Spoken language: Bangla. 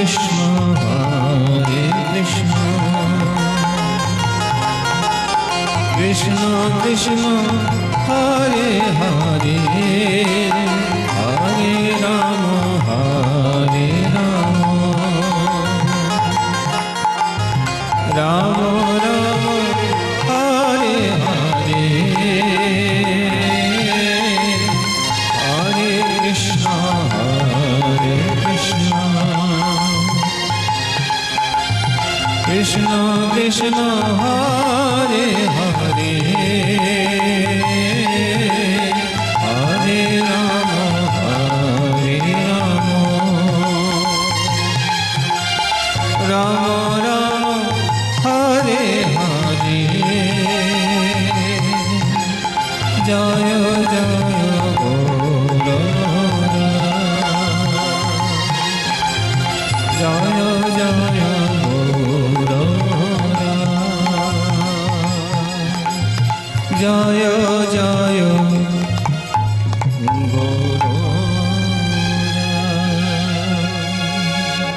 কৃষ্ণ কৃষ্ণ কৃষ্ণ হরে হরে হরে রাম রাম রাম হরে হরে হরে কৃষ্ণ কৃষ্ণ কৃষ্ণ হরে হরে হরে রাম রাম রাম হরে হরে জয় জয় গৌর জয় জয় গৌর জয় জয়